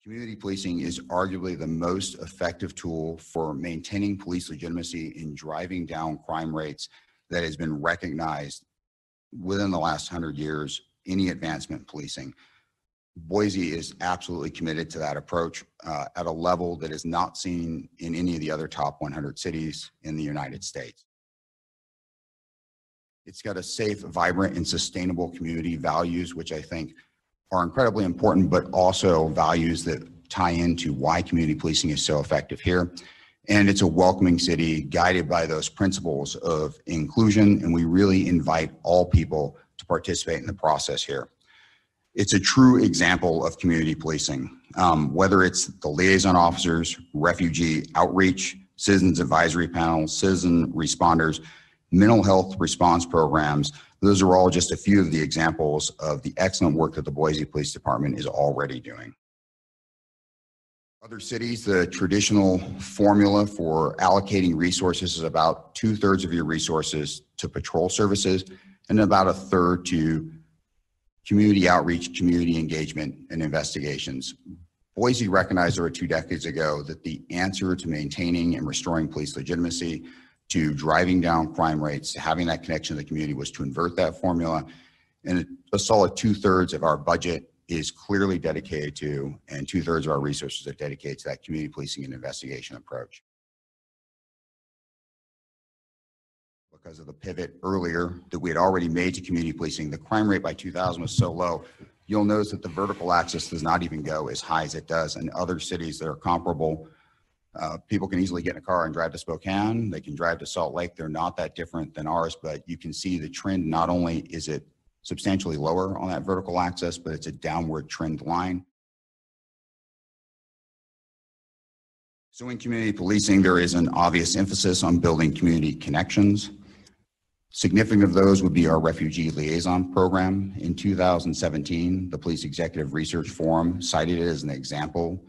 Community policing is arguably the most effective tool for maintaining police legitimacy in driving down crime rates that has been recognized within the last 100 years, any advancement in policing. Boise is absolutely committed to that approach at a level that is not seen in any of the other top 100 cities in the United States. It's got a safe, vibrant, and sustainable community values, which I think are incredibly important, but also values that tie into why community policing is so effective here. And it's a welcoming city guided by those principles of inclusion, and we really invite all people to participate in the process here. It's a true example of community policing, whether it's the liaison officers, refugee outreach, citizens advisory panels, citizen responders, mental health response programs. Those are all just a few of the examples of the excellent work that the Boise Police Department is already doing. Other cities, the traditional formula for allocating resources is about 2/3 of your resources to patrol services and about 1/3 to community outreach, community engagement, and investigations. Boise recognized over 2 decades ago that the answer to maintaining and restoring police legitimacy, to driving down crime rates, to having that connection to the community was to invert that formula. And a solid 2/3 of our budget is clearly dedicated to, and 2/3 of our resources are dedicated to that community policing and investigation approach. Because of the pivot earlier that we had already made to community policing, the crime rate by 2000 was so low, you'll notice that the vertical axis does not even go as high as it does in other cities that are comparable. People can easily get in a car and drive to Spokane. They can drive to Salt Lake. They're not that different than ours, but you can see the trend. Not only is it substantially lower on that vertical axis, but it's a downward trend line. So in community policing, there is an obvious emphasis on building community connections. Significant of those would be our refugee liaison program. In 2017, the Police Executive Research Forum cited it as an example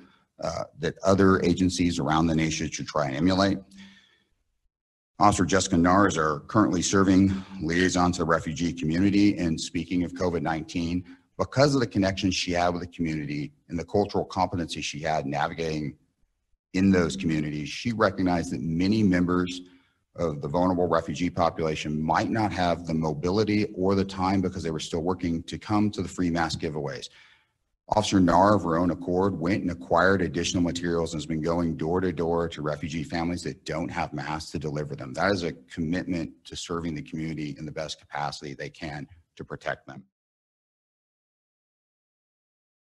that other agencies around the nation should try and emulate. Officer Jessica Nars are currently serving liaison to the refugee community. And speaking of COVID-19, because of the connections she had with the community and the cultural competency she had navigating in those communities, she recognized that many members of the vulnerable refugee population might not have the mobility or the time because they were still working to come to the free mask giveaways. Officer Nar, of her own accord, went and acquired additional materials and has been going door to door to refugee families that don't have masks to deliver them. That is a commitment to serving the community in the best capacity they can to protect them.